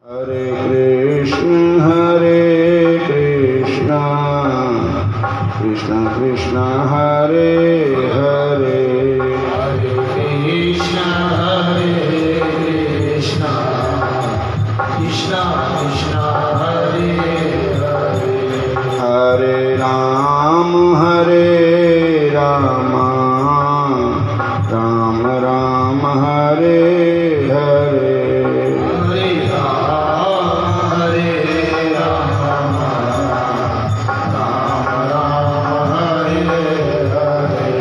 हरे कृष्ण कृष्ण कृष्ण हरे हरे, हरे कृष्ण कृष्ण कृष्ण हरे हरे, हरे राम राम राम हरे हरे, हरे राम राम राम हरे हरे।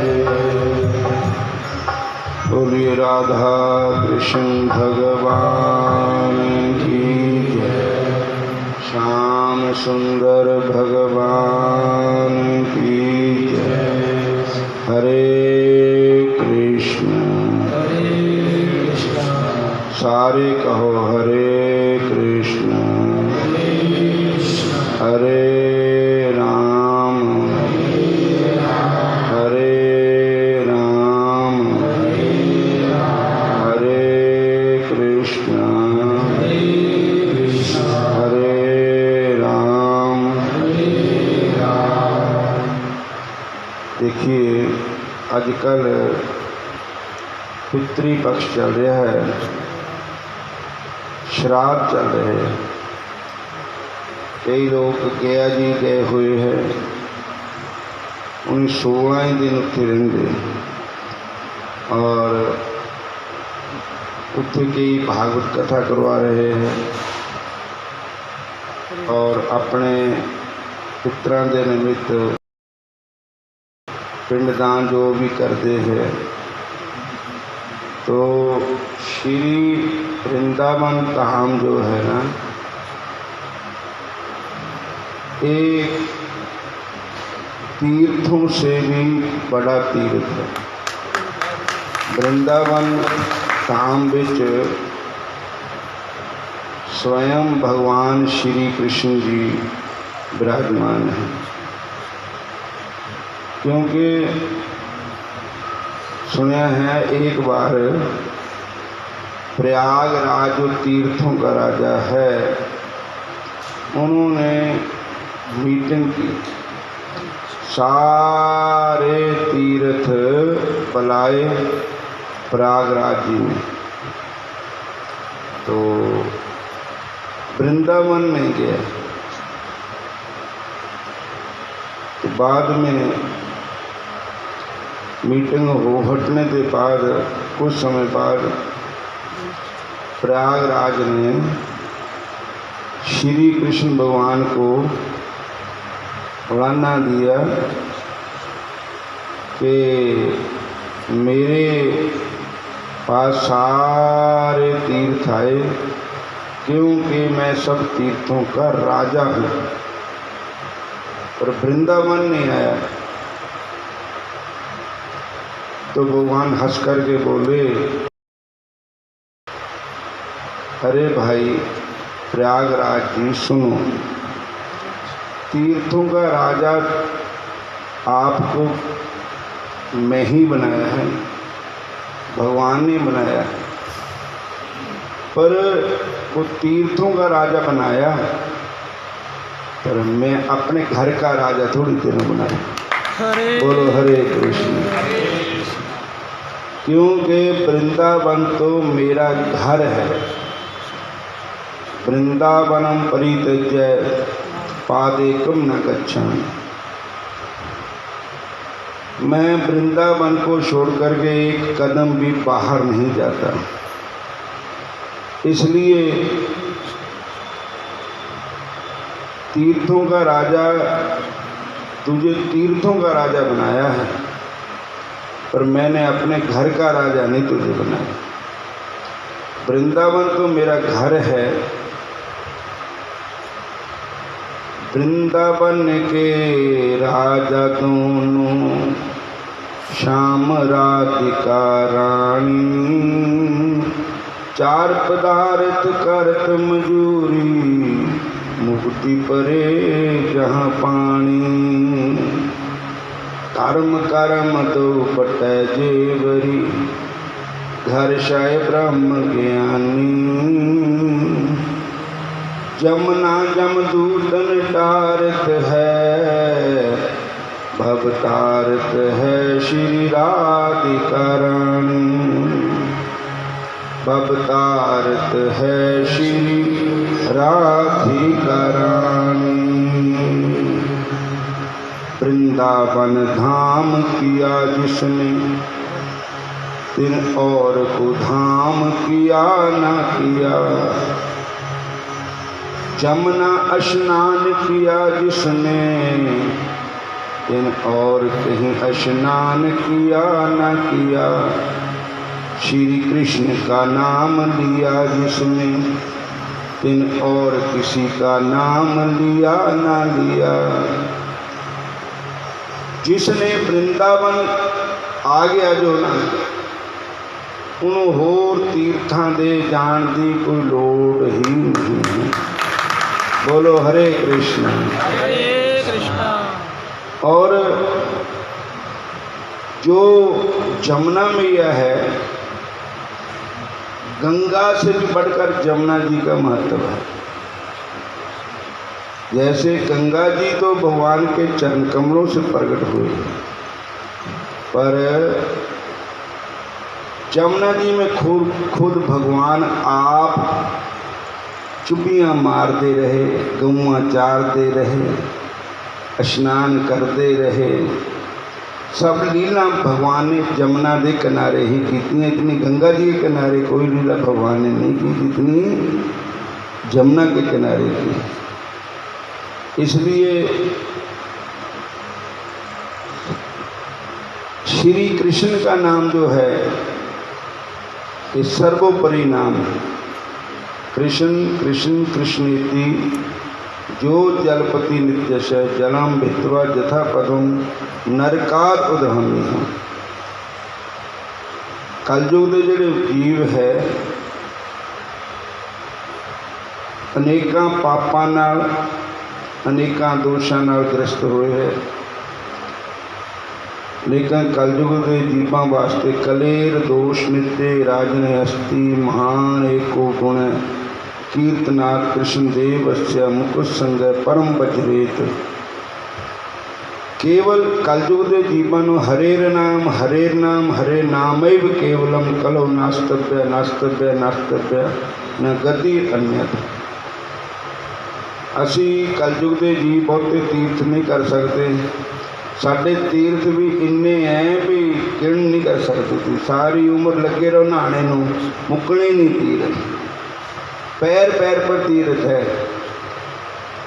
बोलिए राधा कृष्ण भगवान की जय, श्याम सुंदर भगवान की जय। हरे कृष्ण सारे कहो हरे कृष्ण हरे राम हरे कृष्ण हरे राम। देखिए आजकल पितृ पक्ष चल रहा है, श्राद्ध चल रहे हैं। कई लोग गया जी गए हुए हैं, उन्हें 16 ही दिन उत्थे रेंदे और उत्थे कई भागवत कथा करवा रहे हैं और अपने पितरां दे निमित्त पिंडदान जो भी करते हैं। तो श्री वृंदावन धाम जो है ना, एक तीर्थों से भी बड़ा तीर्थ है। वृंदावन धाम विच स्वयं भगवान श्री कृष्ण जी विराजमान हैं, क्योंकि सुना है एक बार प्रयागराज जो तीर्थों का राजा है, उन्होंने मीटिंग की, सारे तीर्थ बुलाए प्रयागराज जी में, तो वृंदावन नहीं गया। तो बाद में मीटिंग हो हटने के बाद कुछ समय बाद प्रयागराज ने श्री कृष्ण भगवान को लाना दिया कि मेरे पास सारे तीर्थ आए, क्योंकि मैं सब तीर्थों का राजा हूँ, पर वृंदावन नहीं आया। तो भगवान हंस करके बोले, अरे भाई प्रयागराज जी सुनो, तीर्थों का राजा आपको मैं ही बनाया है, भगवान ने बनाया है, पर वो तीर्थों का राजा बनाया, पर मैं अपने घर का राजा थोड़ी देर बनाया। बोलो हरे कृष्ण। क्योंकि वृंदावन तो मेरा घर है। वृंदावनम परित्यज्य पादेकम न गच्छामि। मैं वृंदावन को छोड़ करके एक कदम भी बाहर नहीं जाता। इसलिए तीर्थों का राजा, तुझे तीर्थों का राजा बनाया है, पर मैंने अपने घर का राजा नहीं तुझे बनाया। वृंदावन तो मेरा घर है। वृंदावन के राजा दोनों श्याम राधिका रानी, चार पदार्थ करत मजूरी, मुक्ति परे जहाँ पानी। कर्म कर्म दो पटै जेवरी, घर शाय ब्रह्म ज्ञानी। जमुना जमदूतन टारत है, भवतारत है श्री राधिका रानी, भवतारत है श्री राधिका रानी। वृंदावन धाम किया जिसने, तिन और को धाम किया न किया। जमुना स्नान किया जिसने, तिन और कहीं स्नान किया न किया। श्री कृष्ण का नाम लिया जिसने, तिन और किसी का नाम लिया न लिया। जिसने वृंदावन आ गया जो ना, उन्होंने होर तीर्थां दे जान दी कोई लोड़ ही नहीं। बोलो हरे कृष्णा हरे कृष्णा। और जो जमुना मैया है, गंगा से भी बढ़कर जमुना जी का महत्व है। जैसे गंगा जी तो भगवान के चरण कमलों से प्रकट हुए, पर जमुना जी में खुद भगवान आप चुपियाँ मारते रहे, गौआँ चारते रहे, स्नान करते रहे। सब लीला भगवान ने जमुना के किनारे ही की। इतनी गंगा जी के किनारे कोई लीला भगवान ने नहीं की जितनी जमुना के किनारे की। इसलिए श्री कृष्ण का नाम जो है ये सर्वोपरि नाम है। कृष्ण कृष्ण कृष्णेति जो जलपति नित्यश जलम भित्वा यथा पदम नरकात उदहमी। कलयुग के जोड़े जीव है अनेकों पापां नाल अनेकों दोषां नाल ग्रस्त हुए है, लेकिन कलयुग के जीवां वास्ते कलेर दोष नित्य राजन हस्ती महान एको गुण कीर्तनाथ कृष्ण देवस्य मुकुट संग परम वज्रेत। केवल कलयुग के जीवां हरेर नाम हरे नामैव केवलम कलो नास्तव्य नास्तव्य नास्तव्य न गति अन्यथा। असी कलयुग के जी बहुते तीर्थ नहीं कर सकते, साढ़े तीर्थ भी इन्ने हैं भी गिण नहीं कर सकते थी। सारी उम्र लगे रहो नहाने नू, मुकने नहीं तीर्थ, पैर पैर पर तीर्थ है।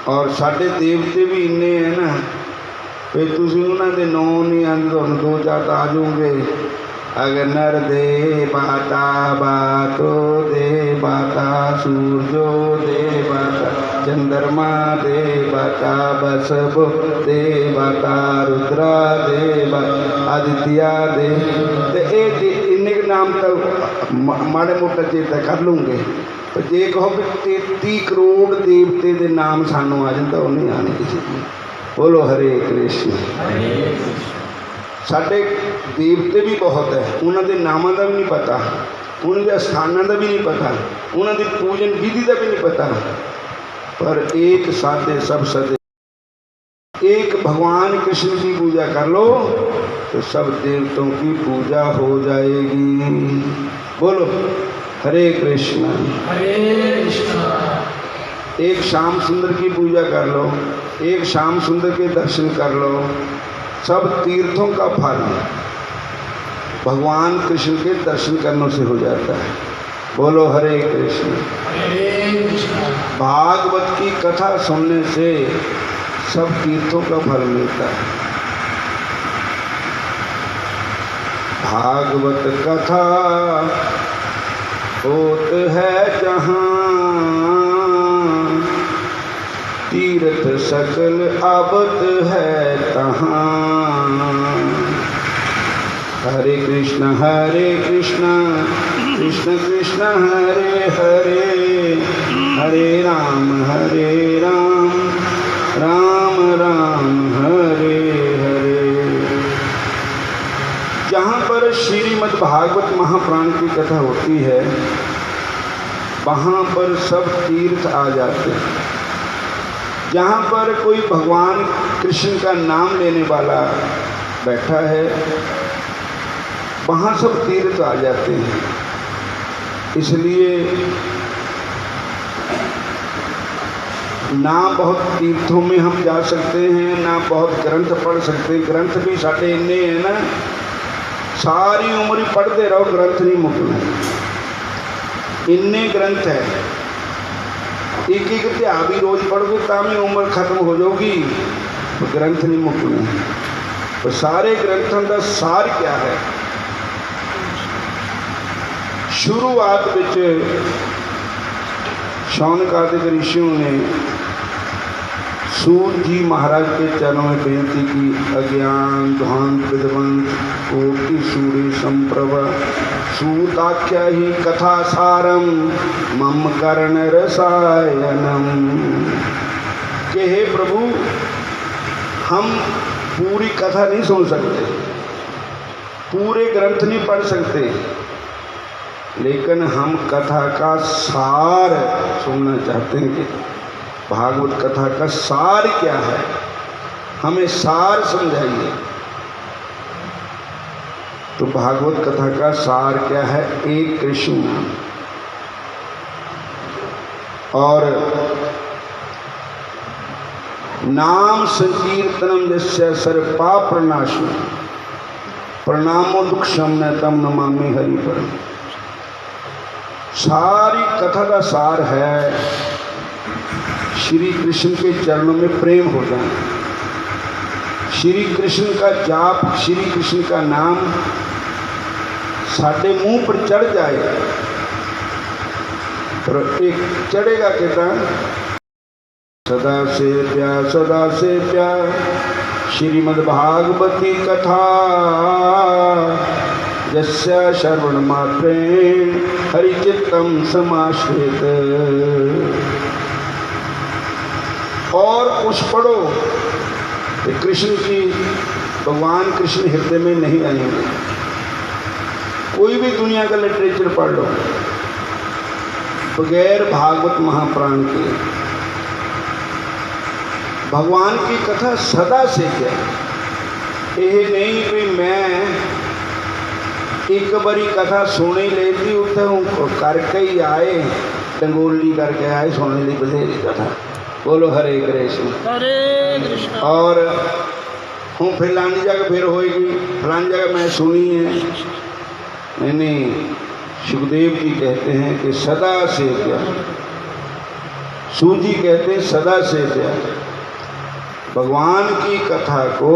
और साढ़े देवते भी इन्ने हैं ना, फिर तुम उन्होंने नौ नहीं आते तो दो चार आ जाओगे। अगर नर दे बाता बातो दे बाता सूरजो दे बाता चंद्रमा दे बाता बसबो दे बाता रुद्रा दे बाता आदित्या दे। तो इन्ने नाम तो माड़े मोटा चेता कर लूँगे, पर जे कहो भी 33 करोड़ देवते के नाम सानू आ जाता, वो नहीं आने किसी को। बोलो हरे कृष्ण। साढ़े देवते भी बहुत है, उन्होंने नामों का भी नहीं पता, उन्होंने स्थानों का भी नहीं पता, उन्होंने पूजन विधि का भी नहीं पता। पर एक साधे सब सदे, एक भगवान कृष्ण की पूजा कर लो तो सब देवताओं की पूजा हो जाएगी। बोलो हरे कृष्ण हरे कृष्णा। एक श्याम सुंदर की पूजा कर लो, एक श्याम सुंदर के दर्शन कर लो, सब तीर्थों का फल भगवान कृष्ण के दर्शन करने से हो जाता है। बोलो हरे कृष्ण। भागवत की कथा सुनने से सब तीर्थों का फल मिलता है। भागवत कथा होत है जहाँ, तीर्थ सकल आबद है तहाँ। हरे कृष्ण कृष्ण कृष्ण हरे हरे, हरे राम राम राम हरे हरे। जहाँ पर श्रीमद् भागवत महापुराण की कथा होती है, वहाँ पर सब तीर्थ आ जाते हैं। जहाँ पर कोई भगवान कृष्ण का नाम लेने वाला बैठा है वहाँ सब तीर्थ आ जाते हैं। इसलिए ना बहुत तीर्थों में हम जा सकते हैं, ना बहुत ग्रंथ पढ़ सकते हैं। ग्रंथ भी साढ़े इन्ने हैं ना, सारी उम्र ही पढ़ते रहो, ग्रंथ नहीं मुकना। इन्ने ग्रंथ है, एक एक अध्याय भी रोज पढ़ोगे तामी उम्र खत्म हो जाएगी, तो ग्रंथ नहीं मुकने। तो सारे ग्रंथों का सार क्या है? शुरुआत विच शौनक आदि ऋषियों ने सूत जी महाराज के चरणों में बेनती की, अज्ञान ध्वांत विद्वंत कोटि सूर्य संप्रभ सूताख्या ही कथा सारम मम कर्ण रसायनम। कि हे प्रभु, हम पूरी कथा नहीं सुन सकते, पूरे ग्रंथ नहीं पढ़ सकते, लेकिन हम कथा का सार सुनना चाहते हैं कि भागवत कथा का सार क्या है, हमें सार समझाइए। तो भागवत कथा का सार क्या है? एक कृष्ण और नाम संकीर्तनम जस्य सर्व पाप प्रणाशो प्रणामो दुख शमन तम नमामि हरि परम। सारी कथा का सार है श्री कृष्ण के चरणों में प्रेम हो जाए, श्री कृष्ण का जाप, श्री कृष्ण का नाम साढ़े मुंह पर चढ़ जाए। पर एक चढ़ेगा कहता सदा से प्यार, सदा से प्यार श्रीमद् भागवती कथा यस्य श्रवण मात्रेण हरिचित्तम समाश्रित। और कुछ पढ़ो कि कृष्ण की, भगवान कृष्ण हृदय में नहीं आएंगे। कोई भी दुनिया का लिटरेचर पढ़ लो, बगैर भागवत महाप्राण के भगवान की कथा सदा से क्या। ये नहीं कि मैं एक बारी कथा सुनी लेती उठे करके ही आए, डंगोली करके आए, सुनने ली बथेरी कथा। बोलो हरे कृष्ण हरे कृष्ण। और हूँ फलानी जगह फिर होएगी, फलानी जगह मैं सुनी है। नहीं, सुखदेव जी कहते हैं कि सदा से क्या, सूजी कहते हैं सदा से क्या, भगवान की कथा को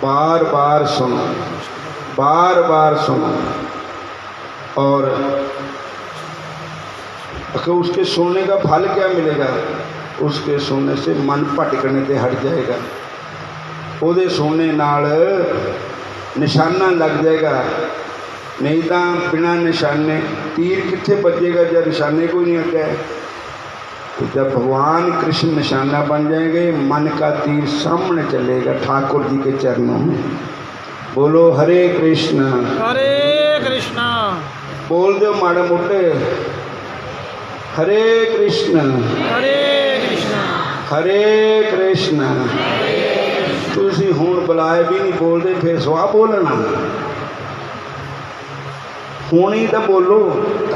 बार बार सुनो, बार बार सुनो। और उसके सुनने का फल क्या मिलेगा? उसके सुनने से मन भटकने से हट जाएगा, ਉਹਦੇ सुनने नाल निशाना लग जाएगा। नहीं तो बिना निशाने तीर कितने बजेगा जब निशाने कोई नहीं आता है। तो जब भगवान कृष्ण निशाना बन जाएंगे, मन का तीर सामने चलेगा ठाकुर जी के चरणों में। बोलो हरे कृष्ण हरे कृष्ण। बोल दो माड़े मोटे हरे कृष्ण हरे कृष्ण हरे कृष्ण। तुसी हुण बुलाए भी नहीं बोलते, फिर सवा बोलना। हुण ही तो बोलो,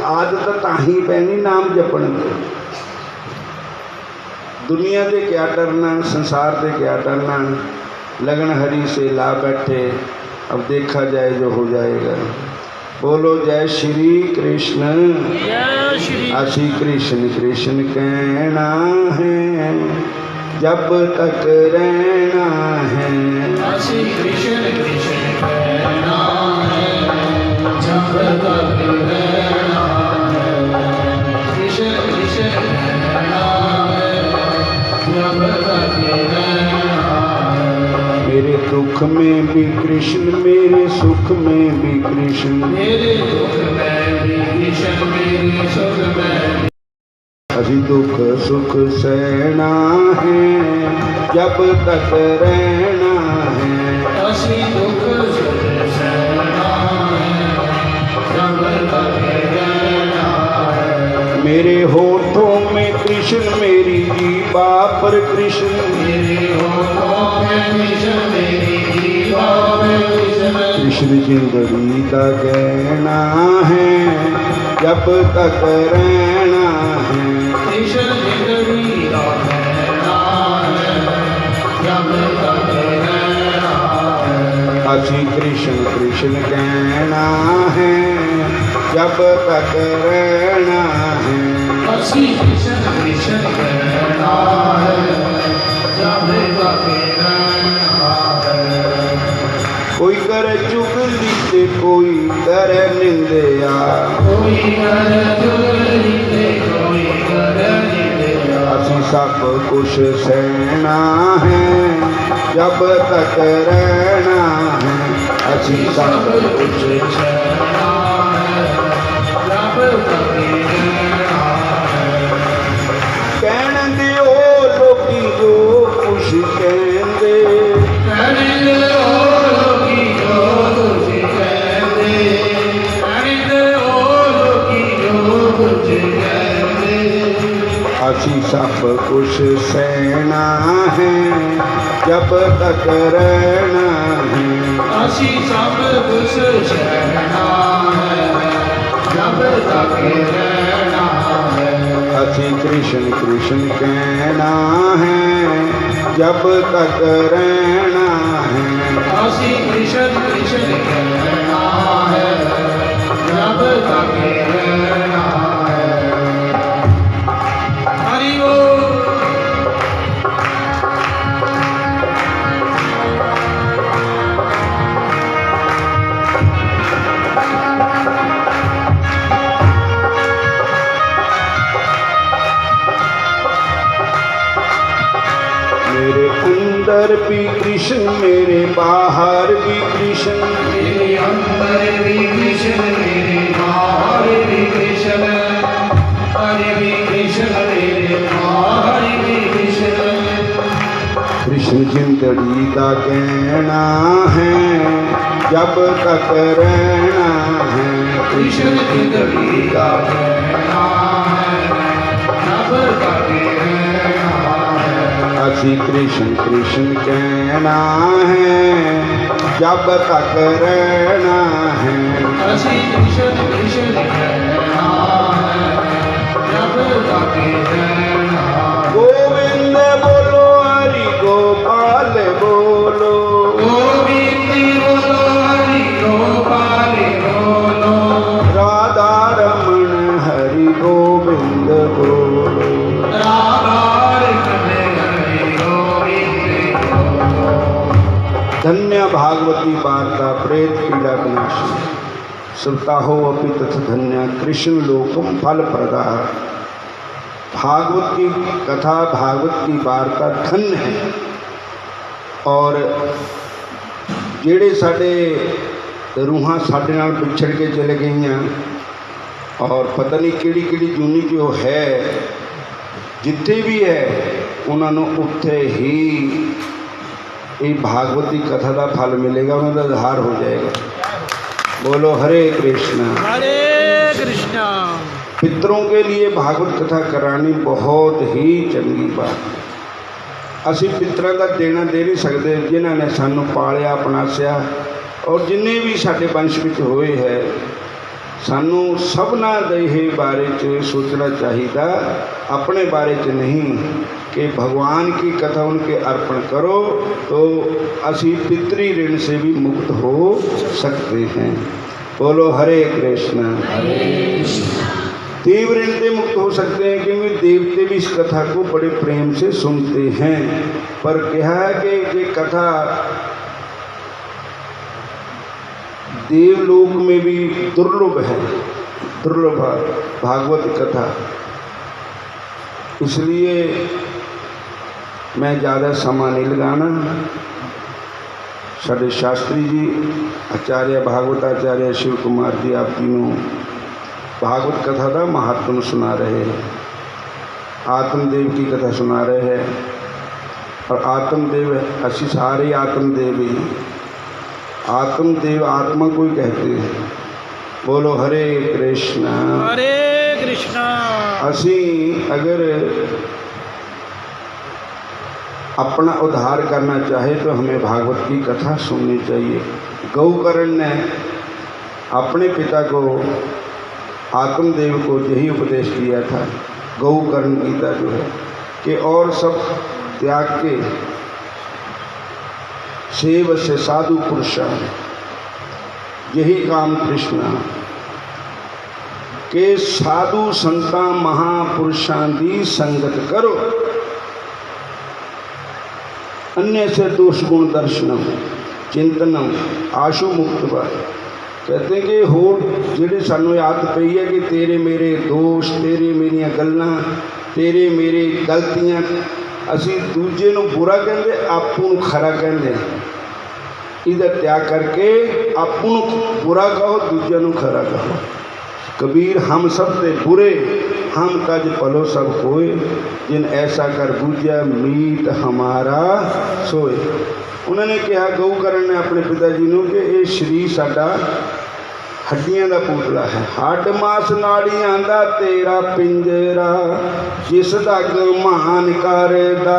आदत ताही पैनी नाम जपण की। दुनिया से क्या डरना, संसार से क्या डरना, लगन हरि से ला बैठे, अब देखा जाए जो हो जाएगा। बोलो जय श्री कृष्ण। जय श्री श्री कृष्ण कृष्ण कहना है जब तक रहना है। श्री कृष्ण कृष्ण कहना है जब तक रहना है। कृष्ण कृष्ण कहना है जब तक रहना है। मेरे दुख में भी कृष्ण, मेरे सुख में भी कृष्ण, मेरे दुख में भी कृष्ण, मेरे सुख में भी। अभी दुख सुख सहना है जब तक रहना है। असी दुख सुख सहना है जब तक रहना मेरे होठों में कृष्ण मेरी जीवा पर कृष्ण मेरे होठों में कृष्ण मेरी जीवा में कृष्ण कृष्ण जिंदगी का कहना है जब तक रहना है कृष्ण जिंदगी का कहना है जब तक रहना है असी कृष्ण कृष्ण कहना है जब तक रहना है असी कृष्ण कृष्ण कहना है जब तक रहना है कोई करे चुगली ते कोई करे निंदया कोई कर चुगली ते कोई कर निंदया असी सब कुछ सहना है जब तक रहना है असी सब कुछ सहना है जब तक रहना है कहन दिओ लोकी जो कुछ कहंदे कहने ओ लोकी जो कुछ कहते कहने ओ लोकी जो कुछ कहते असी सब कुछ सहना है जब तक रहना है असी सब कुछ सहना है जब तक रहना है असी कृष्ण कृष्ण कहना है जब तक रहना है असी कृष्ण कृष्ण कहना है जब तक रहना है हरि बोल मेरे अंदर भी कृष्ण मेरे बाहर भी कृष्ण मेरे अंदर भी कृष्ण मेरे बाहर भी कृष्ण हरि भी कृष्ण मेरे बाहर भी कृष्ण कृष्ण जिंदगी का कहना है जब तक रहना है कृष्ण जिंदगी का कहना है जब तक रहना है असी कृष्ण कृष्ण कहना है जब तक रहना है असी कृष्ण कृष्ण कहना है जब तक रहना है गोविंद बोलो हरि गोपाल बोलो गोविंद बोलो हरि गोपाल बोलो राधा रमण हरि गोविंद बोलो राधार कने हरि गोविंद बोलो धन्य भागवती वार्ता प्रेत पीड़ा विनाशी श्रुता हो अपि तथ धन्य कृष्ण लोकम फल प्रदा भागवत की कथा भागवत की वार्ता धन्य है और ਜਿਹੜੇ ਸਾਡੇ रूहां साडे नाल विछड़ के चले गई और पता नहीं किहड़ी किहड़ी जूनी जो है जिथे भी है उन्होंने उत्थे ही ये भागवती कथा का फल मिलेगा उन्होंने उद्धार हो जाएगा बोलो हरे कृष्णा हरे कृष्णा पितरों के लिए भागवत कथा करानी बहुत ही चंगी बात है ਅਸੀਂ ਪਿਤਰਾਂ ਦਾ ਦੇਣਾ ਦੇ ਨਹੀਂ ਸਕਦੇ ਜਿਨ੍ਹਾਂ ਨੇ ਸਾਨੂੰ ਪਾਲਿਆ ਅਪਣਾਸਿਆ ਔਰ ਜਿੰਨੇ ਵੀ ਸਾਡੇ ਵੰਸ਼ ਵਿੱਚ ਹੋਏ ਹੈ ਸਾਨੂੰ ਸਭਨਾਂ ਦੇ ਹੀ ਬਾਰੇ 'ਚ सोचना चाहिए अपने बारे 'ਚ नहीं कि भगवान की कथा उनके अर्पण करो तो असी पितरी ऋण से भी मुक्त हो सकते हैं बोलो हरे कृष्णा देव ऋण से मुक्त हो सकते हैं क्योंकि देवते भी इस कथा को बड़े प्रेम से सुनते हैं पर क्या है कि ये कथा देवलोक में भी दुर्लभ है दुर्लभ भागवत कथा इसलिए मैं ज़्यादा समय नहीं लगाना साढ़े शास्त्री जी आचार्य भागवताचार्य शिव कुमार जी आप तीनों भागवत कथा का महात्म सुना रहे हैं आत्मदेव की कथा सुना रहे हैं और आत्मदेव असी सारे आत्मदेव ही आत्मदेव आत्मा को ही कहते हैं बोलो हरे कृष्णा हरे कृष्णा असी अगर अपना उद्धार करना चाहे तो हमें भागवत की कथा सुननी चाहिए। गौकर्ण ने अपने पिता को, आत्मदेव को यही उपदेश दिया था, गौकर्ण गीता जो है, कि और सब त्याग के सेव से साधु पुरुष, यही काम कृष्ण के साधु संता महापुरुषां दी संगत करो, अन्य से दोष गुण दर्शनम चिंतनम आशु मुक्त बात। कहते हैं कि होर जिहड़ी सानू याद पई है कि तेरे मेरे दोष, तेरे मेरियां गल्लां, तेरे मेरे गलतियां, असी दूजे नूं बुरा कहंदे, आपू नूं खरा कहंदे। इहदा त्याग करके आपू नूं बुरा कहो, दूजे नूं खरा कहो। कबीर हम सब ते बुरे, हम कज पलो सब कोय, जिन ऐसा कर बूझा मीत हमारा सोए। उन्होंने कहा, गौकर्ण ने अपने पिता जी नूं कि ये शरीर साडा हड्डियां दा पुतला है, हड्ड मास नाड़ियां दा तेरा पिंजरा, जिस दा गुमान करदा,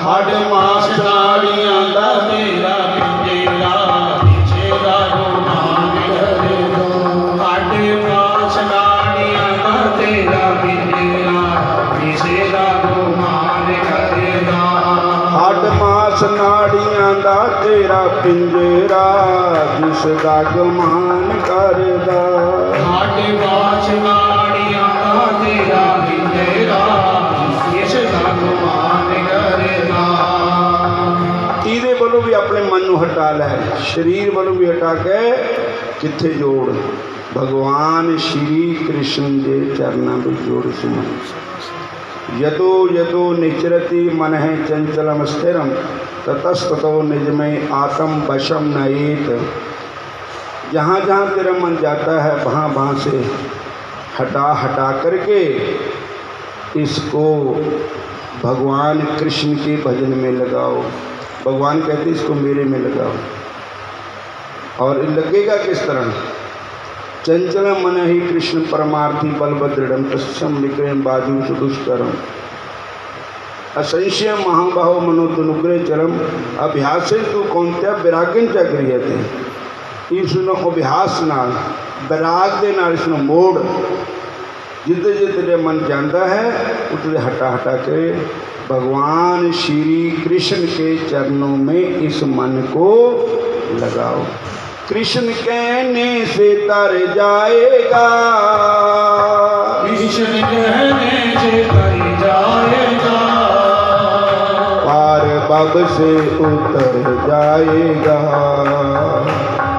हड्ड मास नाड़ियां दा तेरा पिंजरा, जिस दा गुमान करदा, हड्ड मास नाड़ियां दा तेरा पिंजरा, जिस दा गुमान करदा, हड्ड मास नाड़ियां दा तेरा पिंजरा, जिस दा गुमान करदा, हड्ड मास नाड़ियां दा तेरा पिंजरा, जिस दा गुमान करदा। ਇਹਦੇ ਵੱਲੋਂ भी अपने मन ਨੂੰ हटा लै, शरीर ਵੱਲੋਂ भी हटा के किथे जोड़, भगवान श्री कृष्ण के चरणों में जोड़ सुमन। यतो यतो निचरति मन है चंचलम स्थिरम, ततस्ततो निजमय आत्म वशम नयेत। जहाँ जहाँ तेरा मन जाता है वहाँ वहाँ से हटा हटा करके इसको भगवान कृष्ण के भजन में लगाओ। भगवान कहते इसको मेरे में लगाओ। और लगेगा किस तरह? चंचल मन ही कृष्ण परमार्थी बलभद्रम तस्म निग्रह बाजू सुदुष्करम, असंशय महाबाहो मनोदनुग्रह चरम, अभ्यास तू कौनत्या विरागन च गृहते। इसनो अभ्यास नाल विराग दे नाल इसनो मोड़, जिते जिते मन जाता है उतने हटा हटा के भगवान श्री कृष्ण के चरणों में इस मन को लगाओ। कृष्ण कहने से तर जाएगा, कृष्ण कहने से तर जाएगा, पार बब से उतर जाएगा,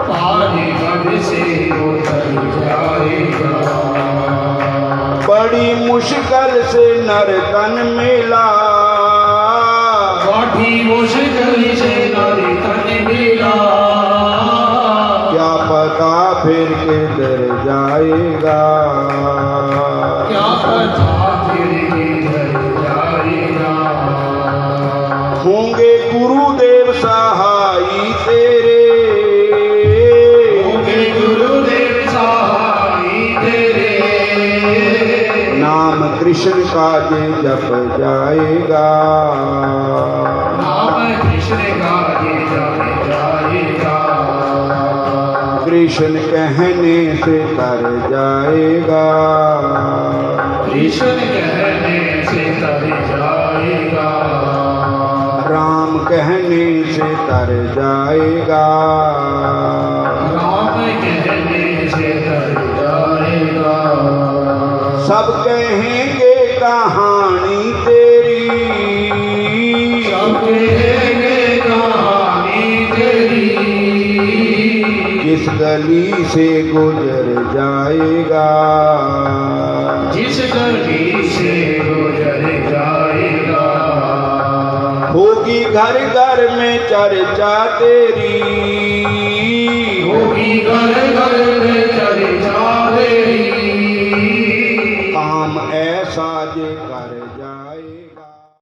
पार बब से उतर जाएगा। बड़ी मुश्किल से नर तन मिला, बड़ी मुश्किल से नर तन मिला, क्या पता फिर किधर जाएगा, क्या पता फिर किधर जाएगा। होंगे गुरुदेव सहाई तेरे, होंगे गुरुदेव सहाई तेरे, नाम कृष्ण का जे जप जाएगा, नाम कृष्ण का जे जप जाएगा। कृष्ण कहने से तर जाएगा, कृष्ण कहने से तर जाएगा, राम कहने से तर जाएगा, राम कहने से तर जाएगा। सब कहेंगे कहानी तेरी, सब कहेंगे कहानी तेरी, जिस गली से गुजर जाएगा, जिस गली से गुजर जाएगा। होगी घर घर में चर्चा तेरी, होगी घर घर में चर्चा तेरी, काम ऐसा जे